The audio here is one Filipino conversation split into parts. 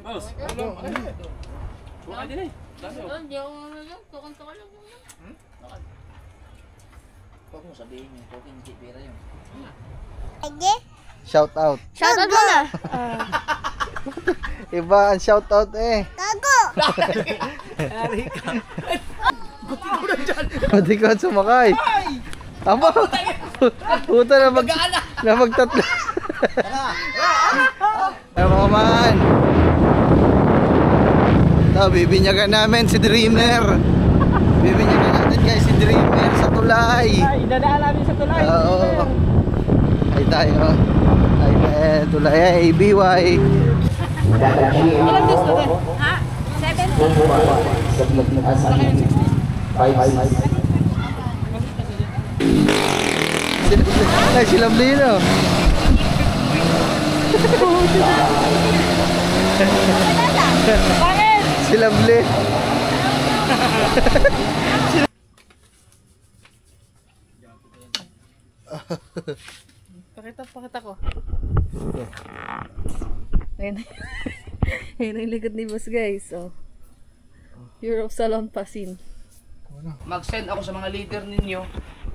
Boss, buka din eh. Dami oh. Hindi ako lang. Tukon-tukon lang. Huwag mo sabihin yung token, hindi pera yun. Shout out. Shout out mo na. Iba ang shout out eh. Gago! Pwede ka sumakay. Aba! Puta na magtatlo. Ay mga man. Ito, bibinyagan namin si Dreamer. Bibinyagan natin guys si Dreamer sa tulay. Ay, idadaan namin sa tulay. Oo. Ay tayo. Ay tulay ay ABY. Ilang days ba? Ha? 7? Ay, si Lamblino. Bakit? Si Lamble. Pakita ko. Ayun. Ayun ang likod ni boss guys. Oh. Europe Salon Pasin. Mag-send ako sa mga leader ninyo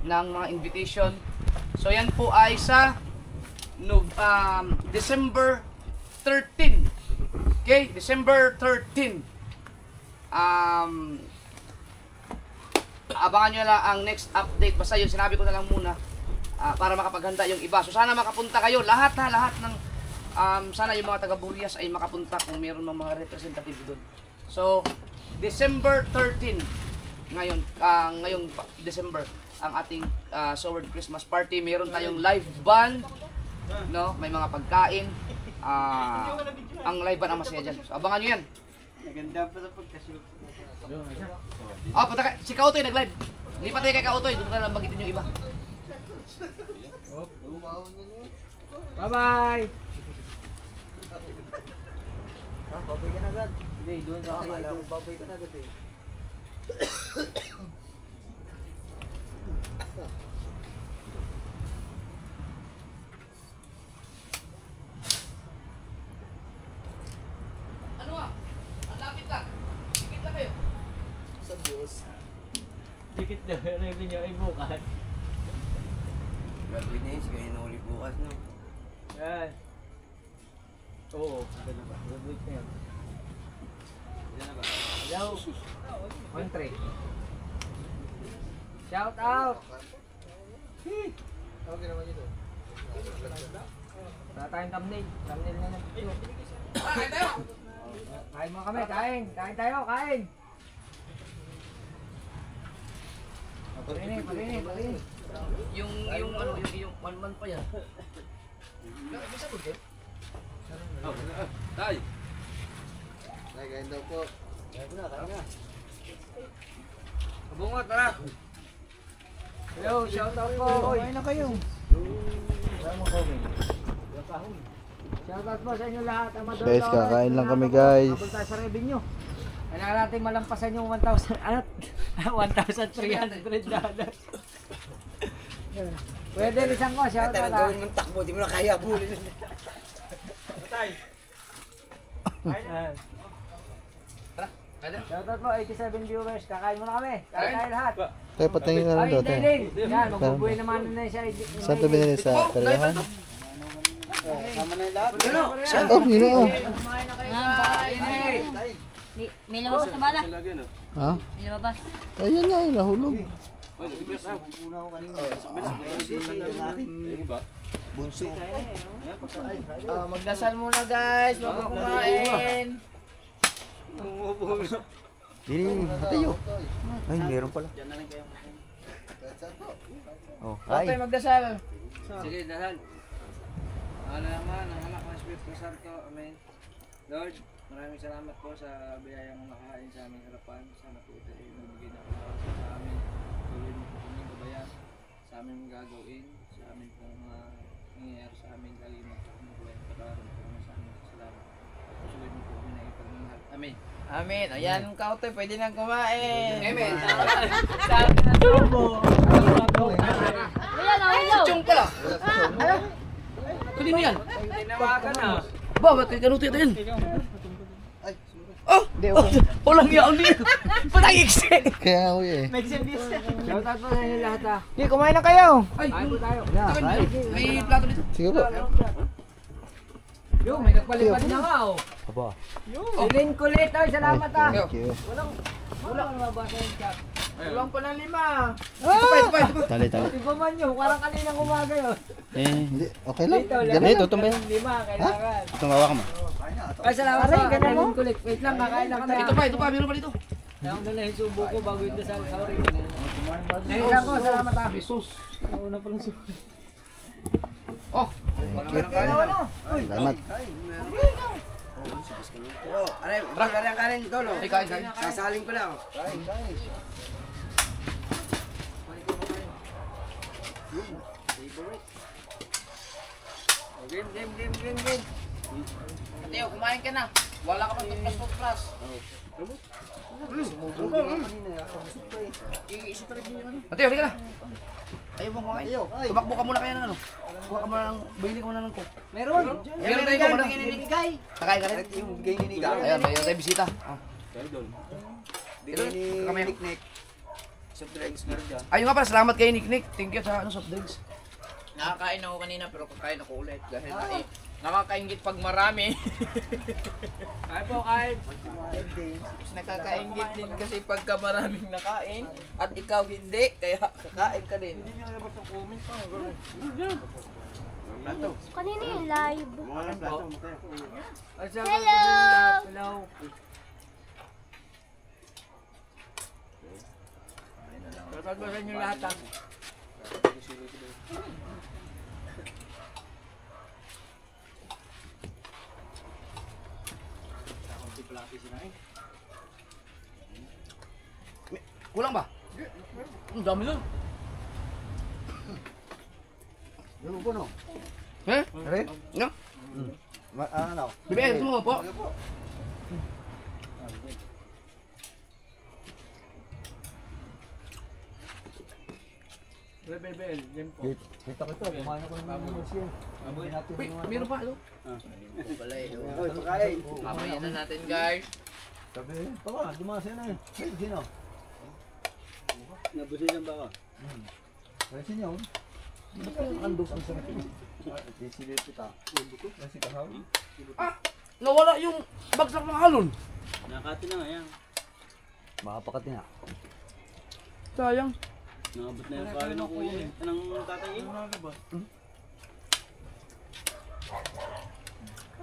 ng mga invitation. So yan po ay sa December 13. Okay? December 13. Abangan nyo lang ang next update. Basta yun, sinabi ko na lang muna para makapaghanda yung iba. So sana makapunta kayo. Lahat ng sana yung mga taga-Burias ay makapunta kung meron mga representative doon. So, December 13 ngayong December ang ating Sword Christmas Party. Meron tayong live band, no? May mga pagkain. Ang live band ang masaya dyan. So, abangan nyo yan. Maganda pa sa pagkashoot. Punta ka. Si Kautoy nag-live. Hindi pa tayo kay Kautoy. Doon na lang magitin yung iba. Bye-bye! Babay ka na agad. Hindi, doon ka kaya. Babay ka na agad eh. Ano ah? Ang lapit lang. Dikit lang kayo. Sa Diyos. Dikit na rin niyo ay bukas. Gagawin na yun, sige inuli bukas no. Yan. Oo, gano'n ba? Gagawin na yan. Yan na ba? Hello. Country. Shout out! Okay naman ito. Wala tayong thumbnail. Thumbnail na lang. Kain tayo! Kain mo kami, kain! Kain tayo, kain! Parinig. Yung one pa yan. Bisa ko din. Tay! Kain daw po. Kain na. Bungot, tara! Hello, shout out po! Kain na kayo! Shout out po sa inyo lahat. Guys, kakain lang kami guys. Habol tayo sa revenue. Kailangan natin malampasan yung 1,000, $1,300. Pwede isang ko, shout out. Gawin mong takbo, di mo na kaya bulin. Tay. Shout out po, 87 viewers. Kakain muna kami. Kakain tayo lahat. Tayo patingin na lang Ay, daw hindi tayo. din. Yan, magbubuhay naman na siya. Saan ito binili sa Tarayahan? Tama na yung lahat. Oh, yun o. Kumain na kayo guys. May lumabas na bala. Ha? May lumabas. Ayan na, nahulog. Bunso. Magdasal muna guys, bago kumain. Dili, tayo. Ay, meron pala. Oh, Okay, hi. magdasal. Sige, dahil. Ano naman, ang anak ng Espiritu Santo. Amen. Lord, maraming salamat po sa biyayang makain sa aming harapan. Sana po ito ay nabigay na kalawasa sa amin. Tuloy mo po kami babayan sa aming gagawin, sa aming mga nangyayari sa amin. Lagi mo po kami buhay. Patawarin po kami sa aming kasalanan. Tuloy mo po kami na ipagmamahal. Amen. Amen. Ayan yung Kautoy, pwede nang kumain. Amen. Sabi na tubo. Ayan, hello. Chong pala. Kanino yan? Tinawagan na. Ba, ba't kay Kanuto ito yan? Oh! Hindi, okay. Walang yaon dito. Patang iksi. Kaya ako eh. Shout out po sa inyo lahat ha. Hindi, kumain na kayo. Ay, Kain po tayo. may plato dito. Sige po. Yo, may nagpalipad na nga oh. Aba. Silin kulit oh, salamat ha. Thank you. Wala kang mabasa yung chat. Kulang pa ng 5. Ito pa. Tali, tali. Iba man yun, parang kaninang umaga yun. Hindi, okay lang. Dito, tumbe. 5, kailangan. Tumawa ka mo. Ay, salamat sa silin kulit. Wait lang, kakain lang kami. Ito pa, meron pa dito. Ako na lang yung subo ko bago yung dasal. Sorry. Ngayon ako, salamat ha. Jesus. Nauna pa lang subo. Oh, Salamat. ay kain. Sasaling ko lang. Game. Teo, kumain ka na. Wala ka pang toothbrush. Mateo, halika na. Ayaw mo kumain. Tumakbo ka muna kaya ng ano. Kuha ka muna ng, bili ka muna ng coke. Meron. Meron tayo ko muna. Nakain ka rin? Yung bigay ni Nick. Ayan, mayroon tayo bisita. Bigay ni Nick. Soft drinks meron dyan. Ayun nga pala, salamat kay Nick. Thank you sa soft drinks. Nakakain ako kanina pero kakain ako ulit dahil nakakaingit pag marami. Kain po, kain. Nakakaingit din kasi pagka maraming nakain at ikaw hindi kaya kakain ka din. Kanina yung live. Hello. Tatagbasan nyo lahat ha. Kulang ba? Ang dami nun. Yung po no? Eh? Rin? No? Ano? Bibigay, gusto mo po? Bebel, yan po. Kita ko ito, kumain ako ng mga siya. Amoy natin Meron pa, ano? Mamaya na natin guys. Sabi, baka, dumasa na eh. Hey, sino? Nabusin ba ako? Ay, sino yun? Andok ang sarap yun. Sisilip kita. Kasi kahaw. Ah! Nawala yung bagsak ng halon. Nakati na nga yan. Makapakati na. Sayang. Nakabot na yung kain ng kuya eh. Anong tatay eh?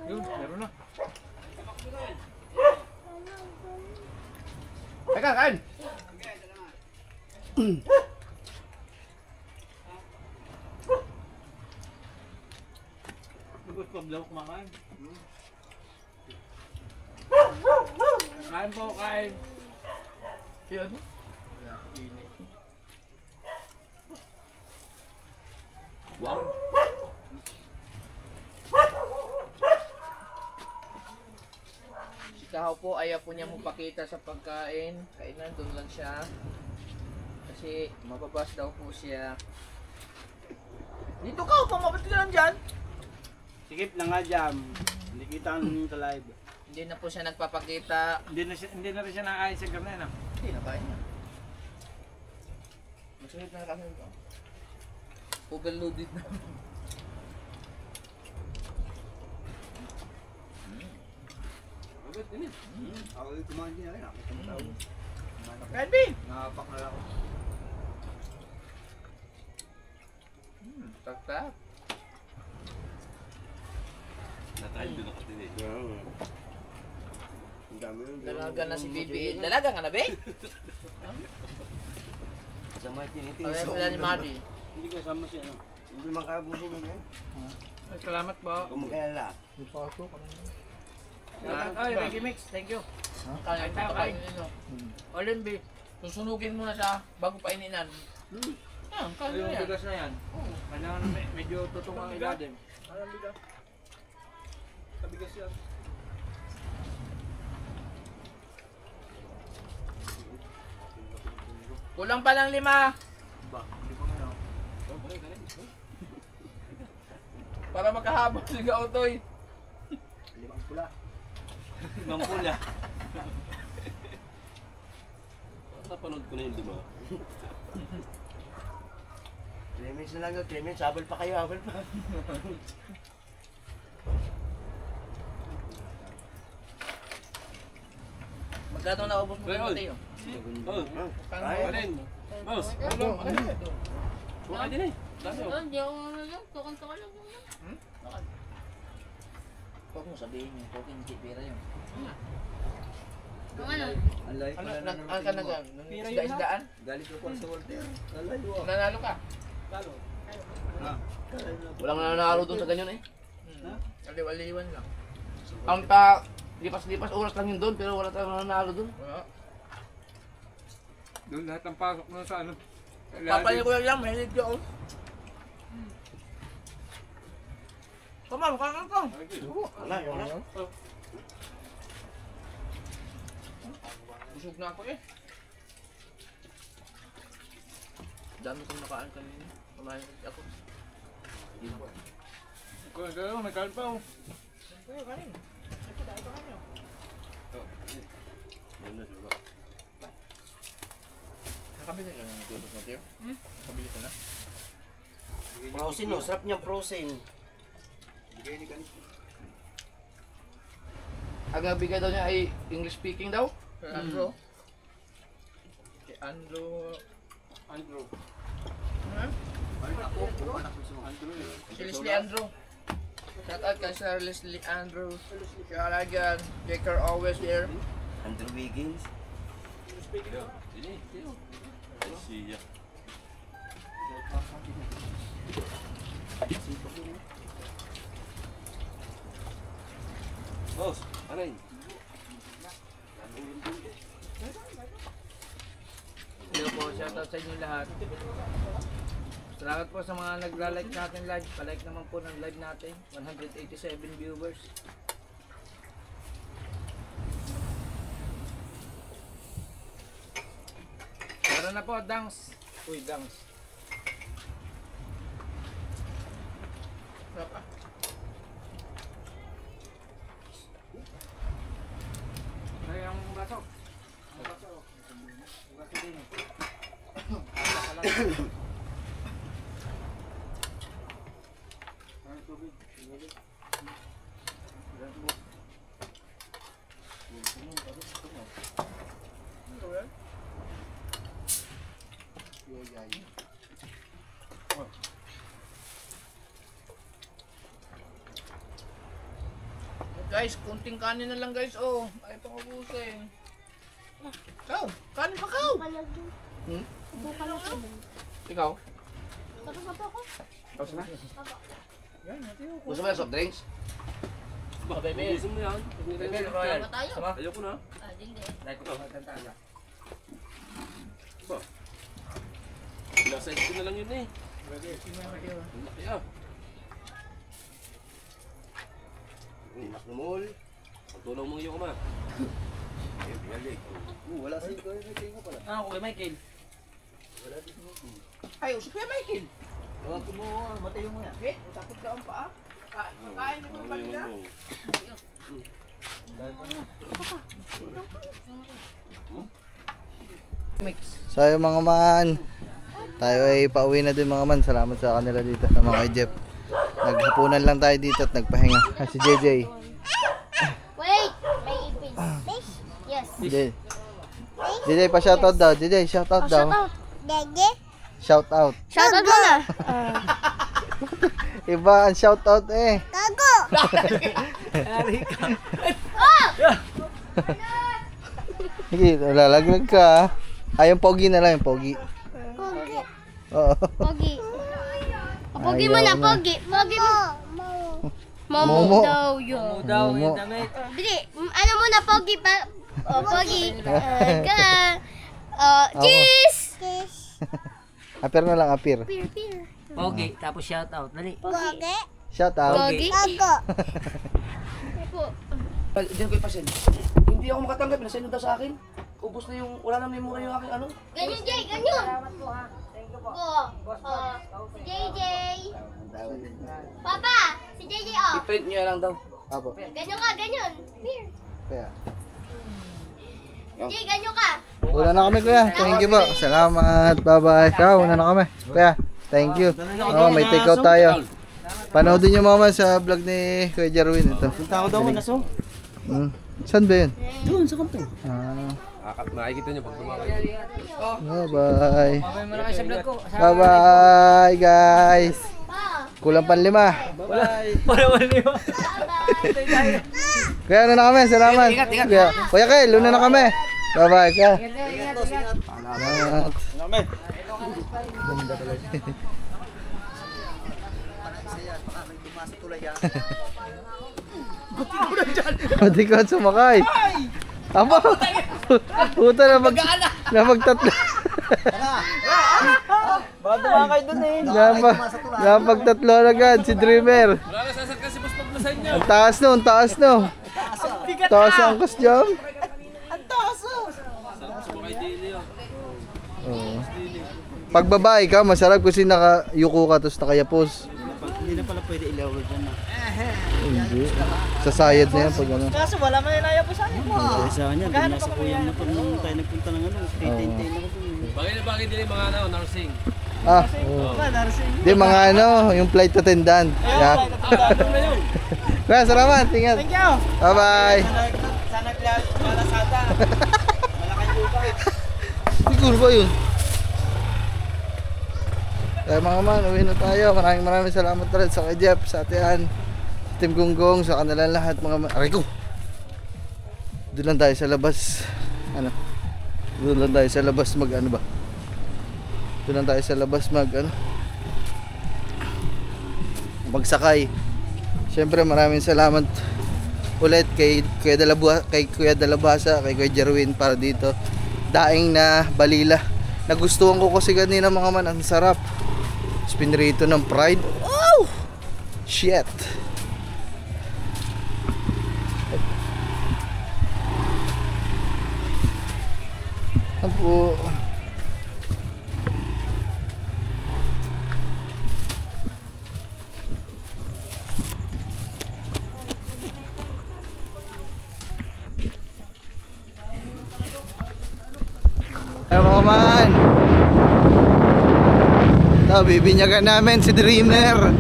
Yun, meron na. Teka, kain! Ba't pablaw kumakain? Kain po, kain. Yan. Wow. Si Kahaw po ayaw po niya magpakita sa pagkain. Kainan doon lang siya. Kasi mababas daw po siya. Dito ka! Pumabot ka lang dyan! Sikip na nga jam. Hindi kita ang sa live. Hindi na po siya nagpapakita. Hindi na rin siya nakain sa garna na. Hindi na kaya niya. Masahit na kami ito. Overloaded na. Ako yung kumain niya rin. Kalbi! Nakapak na lang ako. Tak-tak. Dalaga na si BBL. Dalaga ka na, be? Kasama yung tiniti. Kaya sila ni Mari. Hindi ko sama siya. No? Hindi man kaya buso mo yun. Ay, salamat po. Kumagalala. Ay, Reggie Mix, thank you. Kaya tayo kain nyo. Olin B. Susunugin muna siya bago paininan. Yan, kaya Yung yan. bigas na yan. Kailangan medyo tutong ang ilalim. Anong bigas? Kabigas yan. Kulang pa lang 5. Para makahabol si Gautoy. Limang pula. Napanood ko na yun, di ba? 3 minutes na lang yun, 3 minutes, habol pa kayo, habol pa. Magkano na ubos mo Ay, kay oy. Mateo? Oh, Kaya. rin. Boss, buka din eh. Dami oh. Hindi ako lang. Tukon-tukon lang. Huwag mo sabihin yung token, hindi pera yun. Ang ano? Ang layo Ano, pala na ang ka nag isda-isdaan? Galing ko pa sa Walter. Ang layo ah. Nanalo ka? Walang nanalo doon sa ganyan eh. Aliw-aliwan lang. Ang pa, lipas-lipas oras lang yun doon, pero wala tayong nanalo doon. Wala. Doon lahat ng pasok na sa ano. Papayin ko lang, mahilig yun. Tama, mukha ka ka. Wala, wala. Busog na ako eh. Dami kong nakaan kanina. Kumain ako. Kung gano'n, nagkaroon pa oh. Kaya kain. Ito dahil pa kanyo. Nakabili ka ng tutos mo, Tio? Nakabili ka na? Frozen no, sarap niyang frozen. Ang bigay daw niya ay English speaking daw. Kay Andrew. Kay Andrew. Andrew. Si Leslie Andrew. Shout out kay Sir Leslie Andrew. Kalagan. Jaker always there. Andrew Wiggins. Siya. Boss, ano yun? Hello po, shout out sa inyo lahat. Salamat po sa mga nagla-like sa ating live. Pa-like naman po ng live natin. 187 viewers. Tara na po, Dangs. Uy, Dangs. Sarap ah. Ay, ang baso. Ang baso. Ang baso din eh. Ang tubig. Guys, kunting kanin na lang guys. Oh, ay pa ubusin. Kau, kanin pa kau. Hmm? Buka lang po. Ikaw? Tapos na po ako. Tapos na? Gusto mo yung soft drinks? Ba, gusto mo yan? Bebe, Royal. Ba tayo? Sama. Ayoko na. Ah, hindi. Like ko, magkanta. Ba? Nasa ko na lang yun eh. Ang laki ah. Numol. Pagtulaw mo yung kuma. Wala sa ito. May tinga pala. Ah, okay, Michael. Ay, usap kaya Michael. Tawag mo, matayo mo yan. Okay, takot ka ang paa. Kain mo ba nila? So yung mga man, tayo ay pauwi na din mga man. Salamat sa kanila dito sa mga Jeff. Naghapunan lang tayo dito at nagpahinga. Si JJ. Wait! May ipin. Fish? Yes. JJ pa shoutout daw. JJ shoutout daw. Gege? Shoutout. Shoutout mo na. Iba ang shoutout eh. Gago! Sige, lalaglag ka. Ay, yung pogi na lang, yung pogi. Pogi. Oo. Pogi. Pogi mo na, Ayaw na. pogi. Pogi mo. Momo Momo. daw yun. Momo. Bili, ano mo na, pogi pa. Oh, pogi. Ka. Ako. Cheese! Apir na lang, apir. Peer, peer. Pogi, tapos shout out. Dali. Pogi. Shoutout. Pogi. Gago. Diyan ko ipasin. Hindi ako makatanggap, pinasend daw sa akin. Ubus na yung, wala na memory yung aking ano. Ganyan, Jay, ganyan. Go. Si JJ. Papa, si JJ, oh. I-print nyo lang daw. Apo. Ganyan ka, ganyan. Peer. Kaya. Jig, anyo ka? Una na kami kuya. Thank you po. Salamat. Bye-bye. Ikaw, una na kami. Kuya, thank you. Oh, may take out tayo. Panoodin nyo mga man sa vlog ni Kuya Jerwin ito. Punta ako daw na so. Saan ba yun? Doon sa kanto. Makikita niyo pag tumawag. Bye-bye. Babay mo na kayo sa vlog ko. Bye-bye guys. Kulang pan 5. Kaya ano na kami, salamat. Ingat, ingat. Kuya Kyle, luna na kami. Bye-bye ka. Salamat. Pati ko at sumakay. Aba! Puta na magtatlo. Baka tumakay dun eh. Napagtatlo agad si Dreamer. Wala na sasakyan si Boss Paglasan niya. Ang taas no, ang taas no. Taas ang angkas dyan. Sarap sa mga daily oh. Pag babae ka, masarap kasi nakayuko ka tapos nakayapos. Hindi na pala pwede ilawag dyan na. Hindi. Sa sayad na yan pag ano. Kaso wala man nilaya po sa akin mo. Sa kanya, doon na sa kuya na pag nung tayo nagpunta ng ano, stay-tain ako dun. Bagay na bagay din yung mga nursing. Di mga ano, yung flight attendant. Yeah. Kaya salamat, ingat. Thank you. Bye-bye. Sana malasada. Malakang lupa. Siguro ba yun? Kaya mga man, uwi na tayo. Maraming salamat ulit sa kay Jeff, sa Atian, sa Team Gunggong, sa kanilang lahat mga man. Aray ko! Doon lang tayo sa labas. Ano? Doon lang tayo sa labas mag ano ba? Doon lang tayo sa labas mag ano? Magsakay. Siyempre maraming salamat ulit kay Kuya Dalabasa, kay Kuya Jerwin para dito. Daing na balila. Nagustuhan ko kasi kanina mga man, ang sarap. Spinrito ng Pride. Oh! Shit. Apo. Ay mga man. Bibinyagan namin si Dreamer.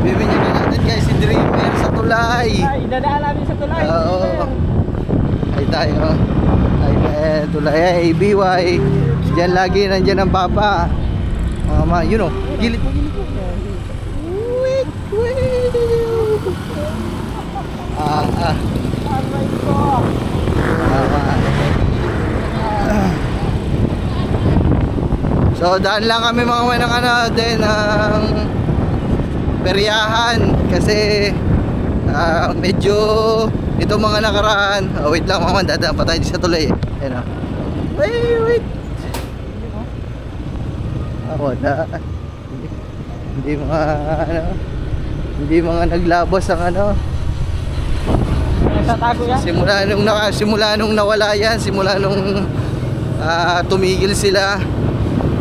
Bibinyagan natin guys si Dreamer sa tulay. Ay, dadaan namin sa tulay. Oo. Ay tayo. Ay tulay ay ABY. Diyan lagi nandiyan ang papa. Mama, you know, gilid mo. Wait. So daan lang kami mga manang ano din ng peryahan kasi medyo ito mga nakaraan. Wait lang mga man, dadaan pa tayo sa tulay eh. Ayan o. Wait. Wala. Hindi mga naglabas ang ano. Simula nung nawala yan, simula nung tumigil sila.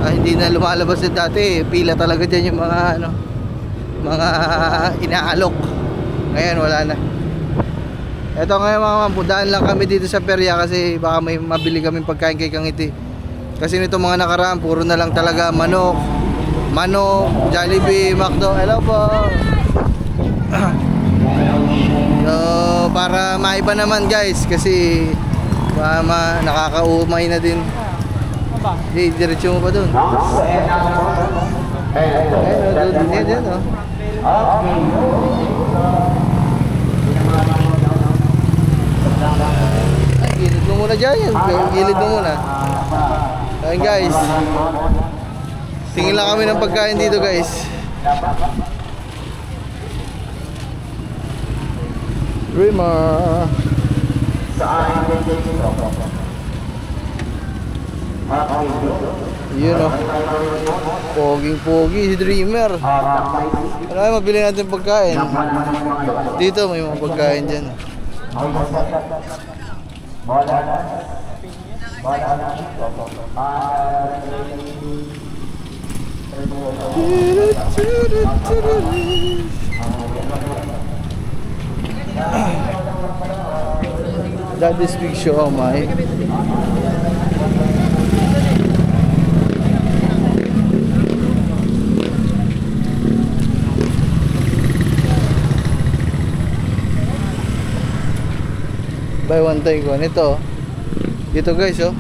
Hindi na lumalabas na dati, pila talaga dyan yung mga ano, mga inaalok. Ngayon wala na. Eto ngayon mga mambudaan lang kami dito sa perya kasi baka may mabili kaming pagkain kay Kangiti. Kasi nito mga nakaraan puro na lang talaga manok, Jollibee, McDo. Hello po. So para maiba naman guys kasi nakakaumay na din. Di, diretso mo pa dun. Ayun, oh. Gilid mo muna dyan. Gilid mo muna. Ayun guys. Tingin lang kami ng pagkain dito guys. Dreamer. Yun o. Poging-pogi si Dreamer. Ano ay mabili natin pagkain. Dito may mga pagkain dyan. Daddy's Big Siomai. Buy one take one. Ito. Dito guys, oh.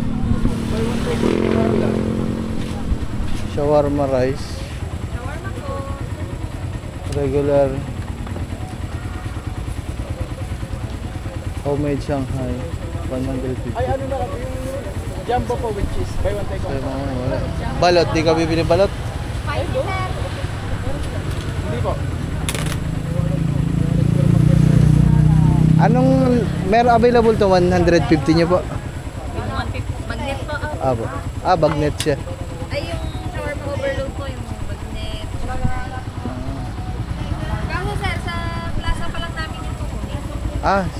Shawarma rice. Regular homemade Shanghai 150. Ay, ano na yung jumbo po with cheese. Buy one take one. Balot, di ka bibili balot? Hindi po. Anong meron available to 150 nyo po? Magnet po. Po. Bagnet siya. Ay, yung shawarma overload po, yung magnet. Kaso sir, sa plaza pa lang namin yung kukunin.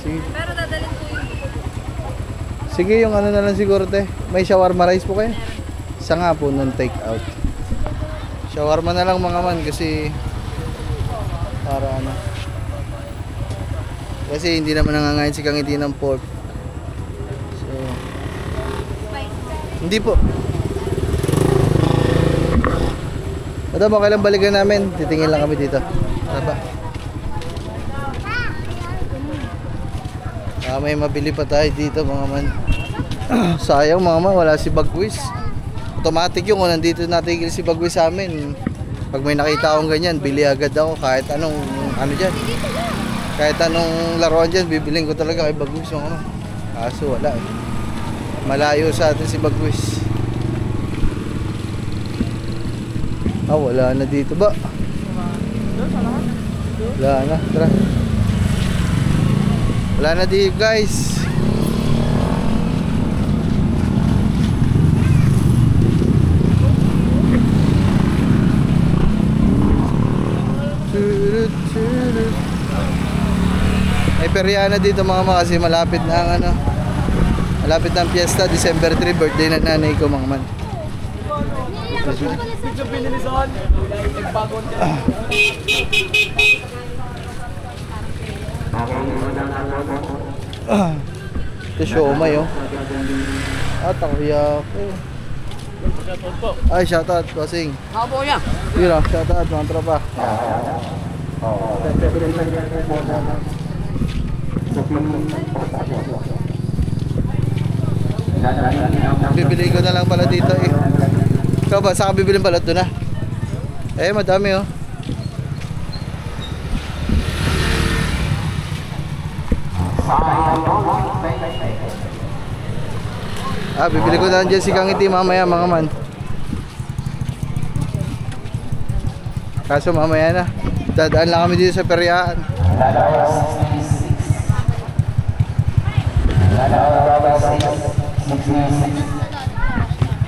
Sige. Pero dadalhin po yung Sige, yung ano na lang siguro te. May shawarma rice po kayo? Isa nga po non take out. Shawarma na lang mga man kasi para ano. Kasi hindi naman nangangain si Kangiti ng pork. So hindi po. Madam, okay lang balikan namin. Titingin lang kami dito. Taba. May mabili pa tayo dito mga man. Sayang mga man, wala si Bagwis. Automatic yung kung nandito natigil si Bagwis sa amin. Pag may nakita akong ganyan, bili agad ako kahit anong ano dyan. Kahit anong laruan dyan, bibiling ko talaga kay Bagwis yung ano. Kaso wala eh. Malayo sa atin si Bagwis. Wala na dito ba? Wala na, tara. Wala na dito guys. May periana dito mga kasi malapit na ang ano. Malapit na ang piyesta, December 3, birthday ng nanay ko mga man. Medyo pinilisan. Nagbagon ka. Ito siomay oh. Takoyaki. Ay, shoutout bossing. Ako po yan. Yun oh, shoutout mga tropa. Bibili ko na lang pala dito eh. Ikaw ba, saan ka bibili balot doon na? Madami oh. Bibili ko na lang dyan si Kangiti mamaya mga man. Kaso mamaya na. Dadaan lang kami dito sa Periaan.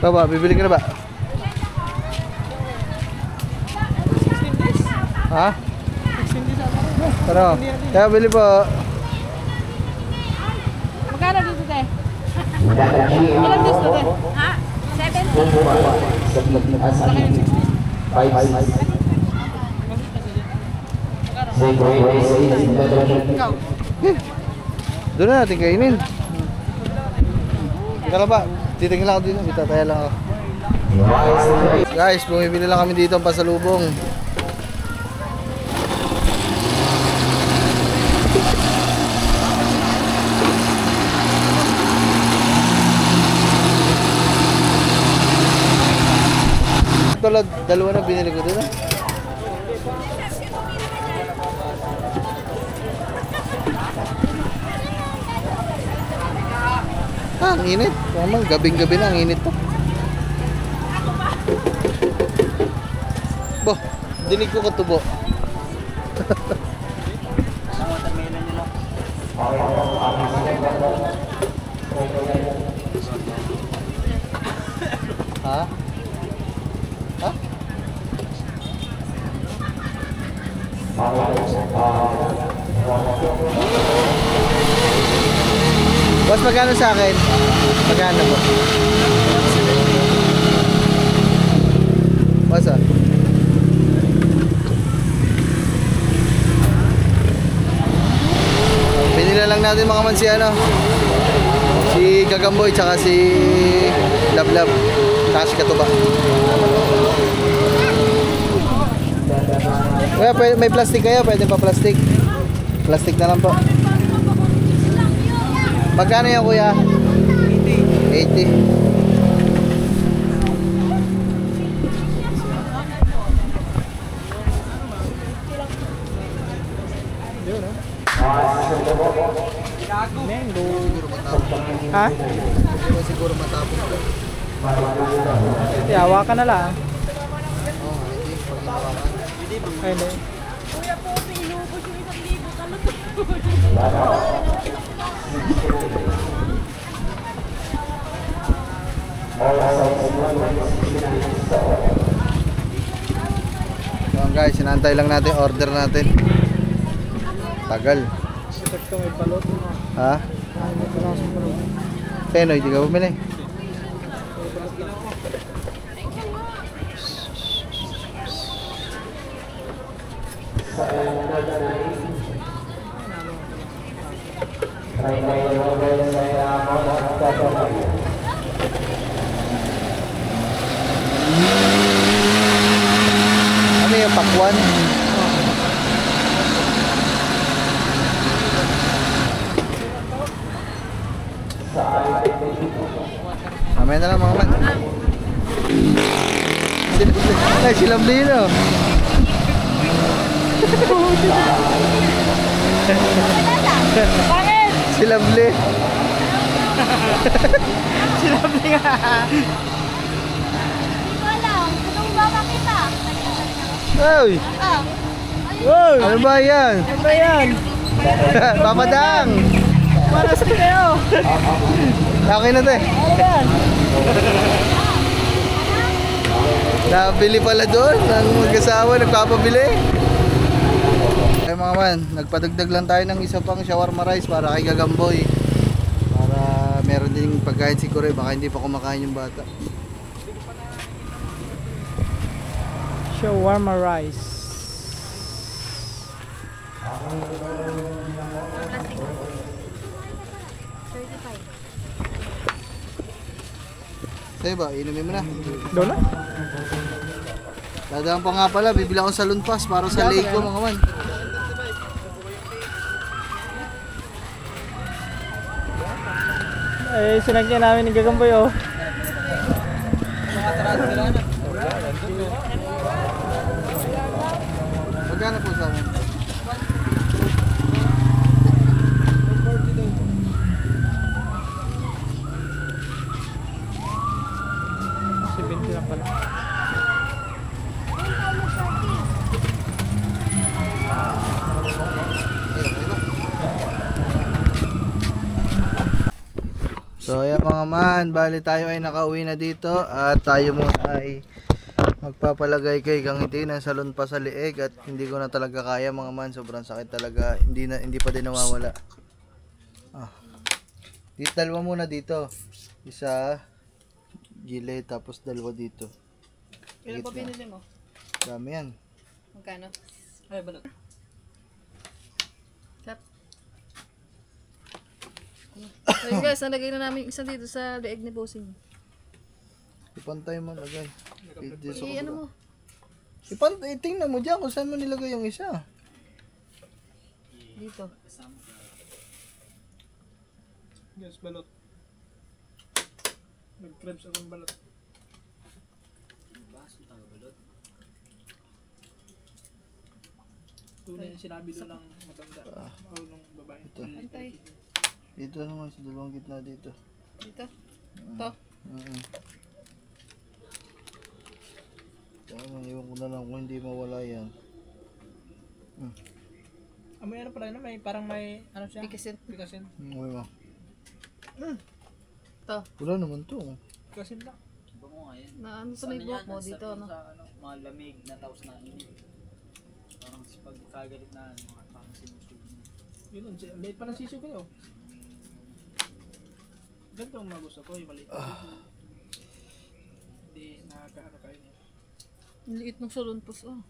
Baba, bibili ka na ba? Ha? Pero, kaya bili po. magkano dito te? Ilan dito te? Ha? 70? Doon na natin kainin. Ika lang ba? Titingin lang ako dito. Bitataya lang ako. Guys, bumibili lang kami dito ang pasalubong. Ito dalawa na binili ko dito. Ang init. Tamang gabing-gabi na ang init to. Boh, dinig ko katubo. Ha? Ha? Boss, magkano sa akin? Magkano po? Boss, binila lang natin mga man si ano. Gagamboy, tsaka si Lablab, tsaka si Katuba. Kuya, may plastic kayo? Pwede pa plastic? Plastic na lang po. Magkano yan, kuya? 80. Ha? Siguro matapos ko. Yawa ka na lang. Oo, hindi. Pag hinawakan. Ay, hindi. So guys, sinantay lang natin order natin. Tagal. Ha? Sino, hindi ka bumili? Ano yung pakwan? Mamaya na lang mga man. Ay, silang Lino. Bakit? Silang Lino. Hindi ko alam. Anong baba kita? Ay! Ah. Ano ba yan? Ano ba yan? Papadang! Para sa kayo. Okay na te. Ano yan? Nabili pala doon ng mag-asawa, nagpapabili. Ay mga man, nagpadagdag lang tayo ng isa pang shawarma rice para kay Gagamboy. Para meron din pagkain si Kure, baka hindi pa kumakain yung bata. Shawarma rice. Sa'yo ba, inumin mo na. Doon na? Dadaan pa nga pala, bibili ako sa Lunpas para sa lake ko mga man. Eh, sinagyan namin ni Gagamboy, oh. Magkano po sa amin? Si 20 lang pala. So ayan mga man, bali tayo ay nakauwi na dito at tayo muna ay magpapalagay kay Kangiti ng salon pa sa lieg at hindi ko na talaga kaya mga man, sobrang sakit talaga, hindi pa din nawawala. Dito dalawa muna dito. Isa gilid tapos dalawa dito. Ilan pa pinili mo? Dami yan. Magkano? Ay, balot. Tap. So yun guys, nalagay na namin isa dito sa leeg ni Bossing. Ipantay mo lagay. Ano mo? Ipantay, tingnan mo dyan kung saan mo nilagay yung isa. Dito. Yes, balot. Nag-crabs akong balot. Tunay yung sinabi doon ng matanda. O ng babae. Ito. Antay. Dito naman sa dalawang gitna dito. Dito. Ito. Tama, iwan ko na lang kung hindi mawala yan. May ano pala na, may parang may ano siya? Pikasin. Pikasin. Okay ba? Ito. Wala naman to. Pikasin lang. Na ano sa may buhok mo dito, ano? Mga lamig na tapos na init. Parang pagkagalit na parang sinusunod. Yun, late pa ng sisiyo kayo. Ganito ang mga gusto ko, yung maliit. Hindi nakakaano kayo niya. Ang liit ng salonpos, oh.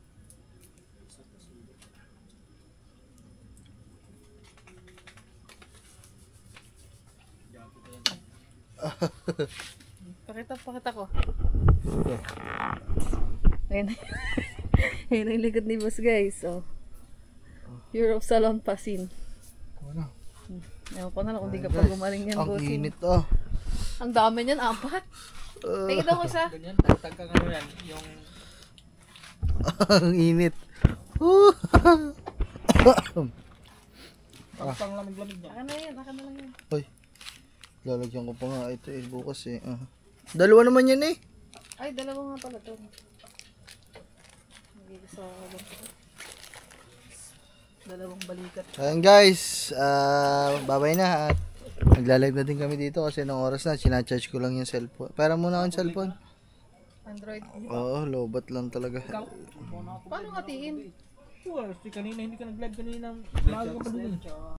Pakita ko. Ayan. Ayan ang likod ni boss guys. Oh. Europe Salon Pasin. Wala. Ewan ko na lang kung di ka pa gumaling yan, Ang bossing. init oh. Ang dami niyan, 4. Tingin daw ko isa. Ganyan, tagtag ka ano yan. Yung Ang init. pang lamig-lamig niya. Aka na yan, aka na lang yan. Hoy. Lalagyan ko pa nga ito bukas eh. Dalawa naman yan eh. Ay, dalawa nga pala to. Hindi ko sa dalawang balikat. Ayan guys, babay na at nagla-live na din kami dito kasi nung oras na sinacharge ko lang yung cellphone. Para muna akong cellphone. Android. Oo, lowbat lang talaga. Paano ngatiin? Kanina, hindi ka nag-live kanina. Lago ka pa dun.